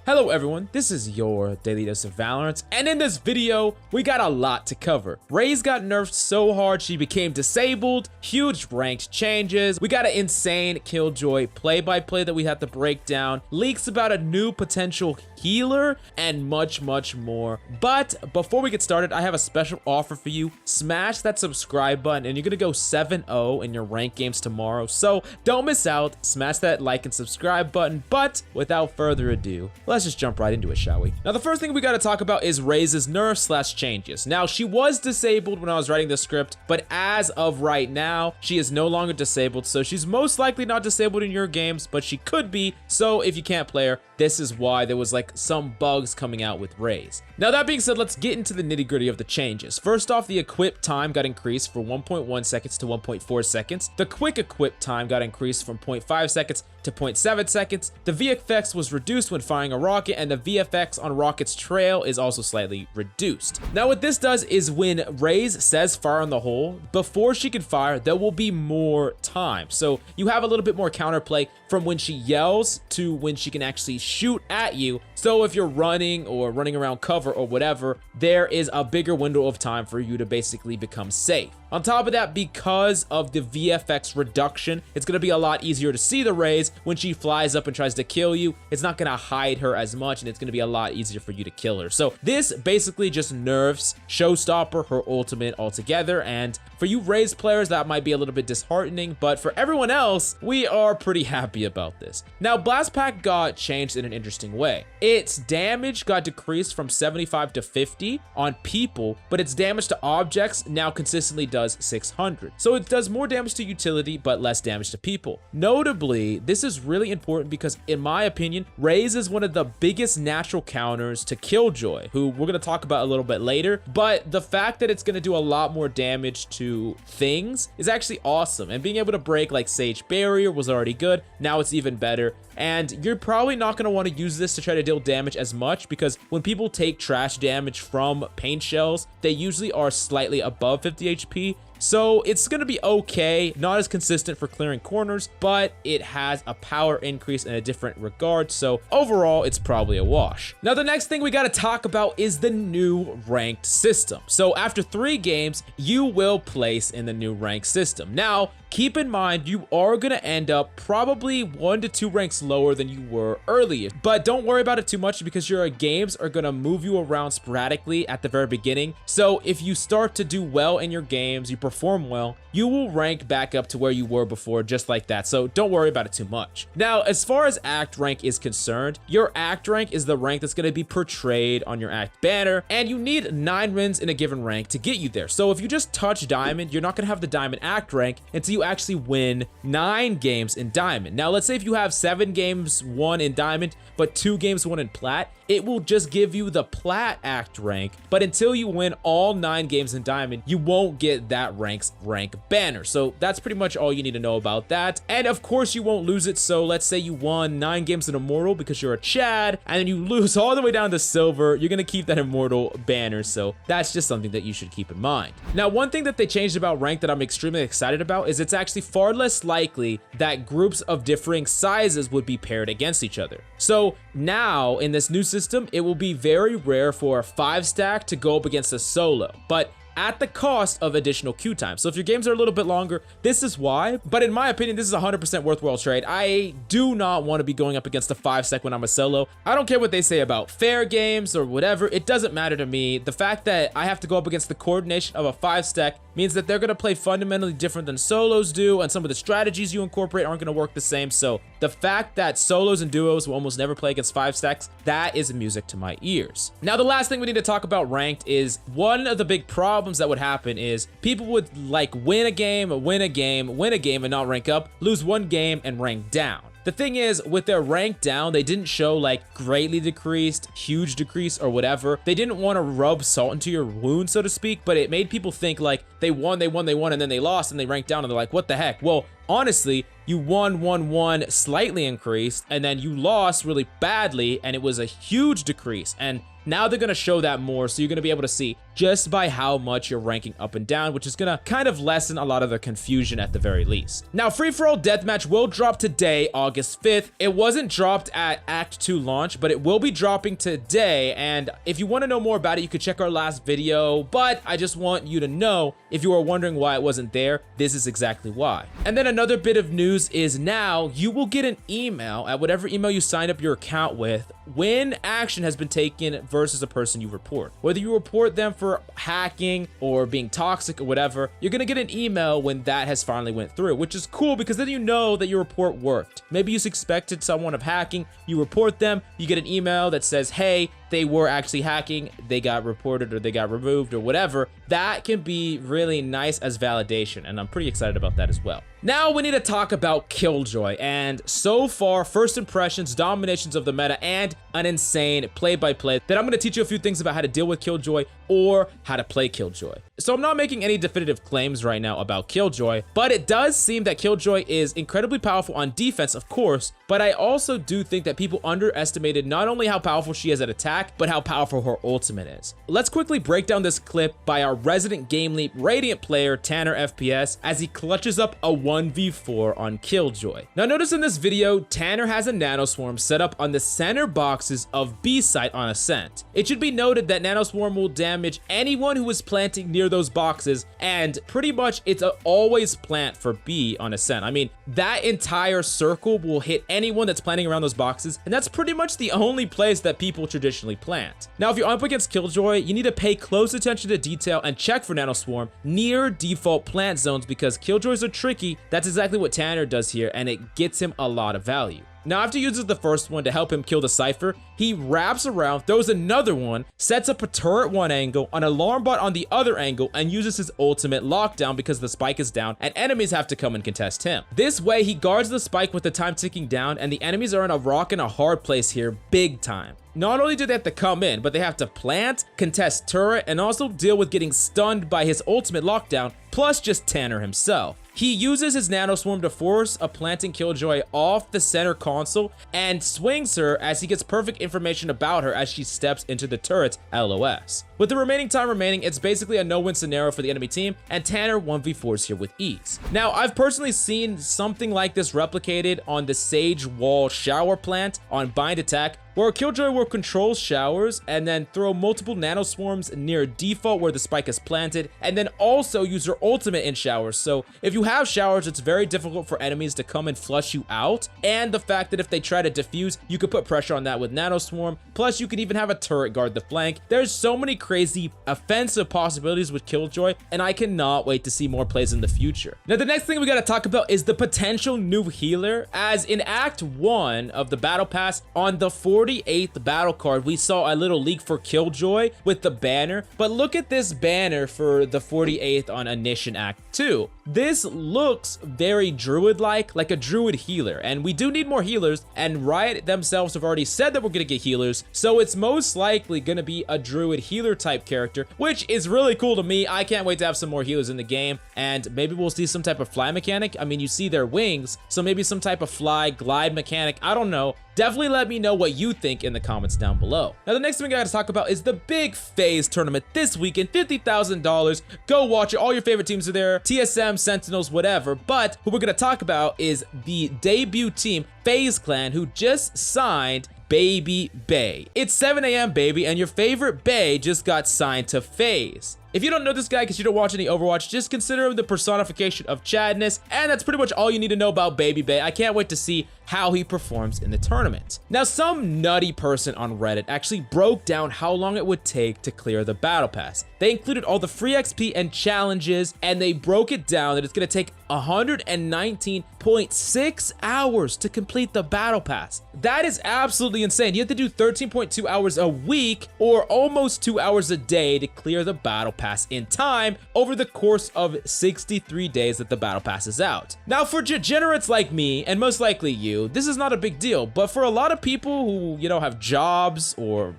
Hello everyone, this is your Daily Dose of Valorant, and in this video, we got a lot to cover. Raze got nerfed so hard she became disabled, huge ranked changes, we got an insane Killjoy play-by-play that we have to break down, leaks about a new potential healer, and much more. But before we get started, I have a special offer for you. Smash that subscribe button and you're gonna go 7-0 in your ranked games tomorrow, so don't miss out. Smash that like and subscribe button. But without further ado, let's just jump right into it, shall we? Now, the first thing we got to talk about is Raze's nerfs / changes. Now, she was disabled when I was writing the script, but as of right now, she is no longer disabled, so she's most likely not disabled in your games, but she could be. So if you can't play her, this is why there was like some bugs coming out with Raze. Now, that being said, let's get into the nitty-gritty of the changes. First off, the equip time got increased from 1.1 seconds to 1.4 seconds. The quick equip time got increased from 0.5 seconds to 0.7 seconds. The VFX was reduced when firing a rocket, and the VFX on rocket's trail is also slightly reduced. Now, what this does is when Raze says fire on the hole, before she can fire, there will be more time. So you have a little bit more counterplay from when she yells to when she can actually shoot at you. So if you're running or running around cover or whatever, there is a bigger window of time for you to basically become safe. On top of that, because of the VFX reduction, it's going to be a lot easier to see the Raze when she flies up and tries to kill you. It's not going to hide her as much, and it's going to be a lot easier for you to kill her. So this basically just nerfs Showstopper, her ultimate altogether, and for you Raze players, that might be a little bit disheartening, but for everyone else, we are pretty happy about this. Now, Blast Pack got changed in an interesting way. Its damage got decreased from 75 to 50 on people, but its damage to objects now consistently does 600. So it does more damage to utility, but less damage to people. Notably, this is really important because, in my opinion, Raze is one of the biggest natural counters to Killjoy, who we're going to talk about a little bit later, but the fact that it's going to do a lot more damage to things is actually awesome, and being able to break like Sage Barrier was already good. Now it's even better. And you're probably not going to want to use this to try to deal damage as much, because when people take trash damage from paint shells, they usually are slightly above 50 HP. So it's going to be okay, not as consistent for clearing corners, but it has a power increase in a different regard. So overall, it's probably a wash. Now, the next thing we got to talk about is the new ranked system. So after 3 games, you will place in the new ranked system. Now, keep in mind, you are going to end up probably 1 to 2 ranks lower than you were earlier, but don't worry about it too much because your games are going to move you around sporadically at the very beginning. So if you start to do well in your games, you perform well, you will rank back up to where you were before, just like that. So don't worry about it too much. Now, as far as act rank is concerned, your act rank is the rank that's going to be portrayed on your act banner, and you need 9 wins in a given rank to get you there. So if you just touch diamond, you're not going to have the diamond act rank until you actually win 9 games in diamond. Now, let's say if you have 7 games won in diamond, but 2 games won in plat, it will just give you the plat act rank, but until you win all 9 games in diamond, you won't get that rank's rank banner. So that's pretty much all you need to know about that. And of course, you won't lose it. So let's say you won 9 games in immortal because you're a Chad, and then you lose all the way down to silver, you're gonna keep that immortal banner. So that's just something that you should keep in mind. Now, one thing that they changed about rank that I'm extremely excited about is it's actually far less likely that groups of differing sizes would be paired against each other. So now in this new system, it will be very rare for a 5-stack to go up against a solo, but at the cost of additional queue time. So if your games are a little bit longer, this is why. But in my opinion, this is a 100% worthwhile trade. I do not want to be going up against a 5-stack when I'm a solo. I don't care what they say about fair games or whatever. It doesn't matter to me. The fact that I have to go up against the coordination of a 5-stack means that they're going to play fundamentally different than solos do, and some of the strategies you incorporate aren't going to work the same. So the fact that solos and duos will almost never play against 5-stacks, that is music to my ears. Now, the last thing we need to talk about ranked is one of the big problems that would happen is people would like win a game, and not rank up, lose 1 game and rank down. The thing is, with their rank down, they didn't show like greatly decreased, huge decrease, or whatever. They didn't want to rub salt into your wound, so to speak, but it made people think like they won, and then they lost, and they ranked down, and they're like, what the heck? Well, honestly, you won, slightly increased, and then you lost really badly, and it was a huge decrease. And Now they're going to show that more, so you're going to be able to see just by how much you're ranking up and down, which is going to kind of lessen a lot of the confusion at the very least. Now, free-for-all deathmatch will drop today, August 5th. It wasn't dropped at Act 2 launch, but it will be dropping today, and if you want to know more about it, you could check our last video, but I just want you to know, if you are wondering why it wasn't there, this is exactly why. And then another bit of news is now you will get an email at whatever email you signed up your account with when action has been taken versus a person you report. Whether you report them for hacking or being toxic or whatever, you're gonna get an email when that has finally went through, which is cool because then you know that your report worked. Maybe you suspected someone of hacking, you report them, you get an email that says, hey, they were actually hacking, they got reported or they got removed or whatever. That can be really nice as validation, and I'm pretty excited about that as well. Now we need to talk about Killjoy, and so far, first impressions, dominations of the meta, and an insane play-by-play that I'm going to teach you a few things about how to deal with Killjoy or how to play Killjoy. So I'm not making any definitive claims right now about Killjoy, but it does seem that Killjoy is incredibly powerful on defense, of course, but I also do think that people underestimated not only how powerful she is at attack, but how powerful her ultimate is. Let's quickly break down this clip by our resident GameLeap Radiant player, Tanner FPS, as he clutches up a 1v4 on Killjoy. Now notice in this video, Tanner has a nanoswarm set up on the center boxes of B site on Ascent. It should be noted that nanoswarm will damage anyone who is planting near those boxes, and pretty much it's a always plant for B on Ascent. I mean, that entire circle will hit anyone that's planting around those boxes, and that's pretty much the only place that people traditionally plant. Now, if you're up against Killjoy, you need to pay close attention to detail and check for nanoswarm near default plant zones because Killjoys are tricky. That's exactly what Tanner does here, and it gets him a lot of value. Now, after he uses the first one to help him kill the Cypher, he wraps around, throws another one, sets up a turret one angle, an alarm bot on the other angle, and uses his ultimate lockdown because the spike is down and enemies have to come and contest him. This way, he guards the spike with the time ticking down, and the enemies are in a rock and a hard place here big time. Not only do they have to come in, but they have to plant, contest turret, and also deal with getting stunned by his ultimate lockdown, plus just Tanner himself. He uses his nanoswarm to force a planting Killjoy off the center console and swings her as he gets perfect information about her as she steps into the turret's LOS. With the remaining time remaining, it's basically a no-win scenario for the enemy team, and Tanner 1v4s here with ease. Now, I've personally seen something like this replicated on the Sage Wall shower plant on Bind Attack, where Killjoy will control showers and then throw multiple nanoswarms near default where the spike is planted, and then also use her ultimate in showers. So if you have showers, it's very difficult for enemies to come and flush you out, and the fact that if they try to defuse, you could put pressure on that with nanoswarm, plus you could even have a turret guard the flank. There's so many crazy offensive possibilities with Killjoy, and I cannot wait to see more plays in the future. Now, the next thing we gotta talk about is the potential new healer, as in Act 1 of the Battle Pass, on the 48th battle card, we saw a little leak for Killjoy with the banner, but look at this banner for the 48th on Ignition Act 2. This looks very druid-like, like a druid healer, and we do need more healers, and Riot themselves have already said that we're gonna get healers, so it's most likely gonna be a druid healer type character, which is really cool to me. I can't wait to have some more healers in the game, and maybe we'll see some type of fly mechanic. I mean, you see their wings, so maybe some type of fly glide mechanic. I don't know. Definitely let me know what you think in the comments down below. Now, the next thing I gotta talk about is the big FaZe tournament this weekend, $50,000. Go watch it. All your favorite teams are there, TSM, Sentinels, whatever. But who we're gonna talk about is the debut team, FaZe Clan, who just signed Baby Bay. It's 7 a.m. baby, and your favorite Bay just got signed to FaZe. If you don't know this guy because you don't watch any Overwatch, just consider him the personification of Chadness, and that's pretty much all you need to know about Baby Bay. I can't wait to see how he performs in the tournament. Now, some nutty person on Reddit actually broke down how long it would take to clear the Battle Pass. They included all the free XP and challenges, and they broke it down that it's going to take 119.6 hours to complete the Battle Pass. That is absolutely insane. You have to do 13.2 hours a week or almost 2 hours a day to clear the Battle Pass in time over the course of 63 days that the Battle Pass is out. Now, for degenerates like me, and most likely you, this is not a big deal, but for a lot of people who, have jobs or,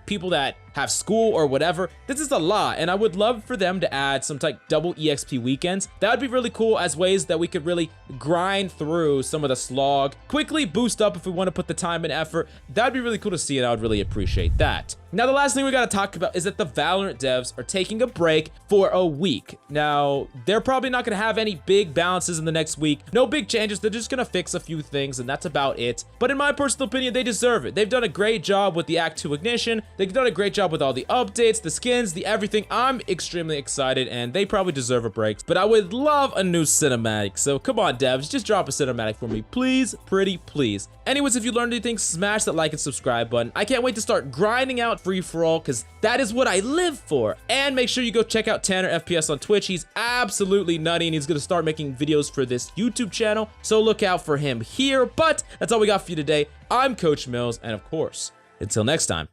people that have school or whatever, this is a lot, and I would love for them to add some type double EXP weekends. That would be really cool as ways that we could really grind through some of the slog, quickly boost up if we want to put the time and effort. That'd be really cool to see, and I would really appreciate that. Now, the last thing we gotta talk about is that the Valorant devs are taking a break for a week. Now, they're probably not gonna have any big balances in the next week. No big changes. They're just gonna fix a few things, and that's about it. But in my personal opinion, they deserve it. They've done a great job with the Act 2 Ignition. They've done a great job with all the updates, the skins, the everything. I'm extremely excited, and they probably deserve a break. But I would love a new cinematic. So come on, devs, just drop a cinematic for me, please, pretty please. Anyways, if you learned anything, smash that like and subscribe button. I can't wait to start grinding out free-for-all, because that is what I live for. And make sure you go check out Tanner FPS on Twitch. He's absolutely nutty, and he's gonna start making videos for this YouTube channel, so look out for him here. But that's all we got for you today. I'm Coach Mills, and of course, until next time.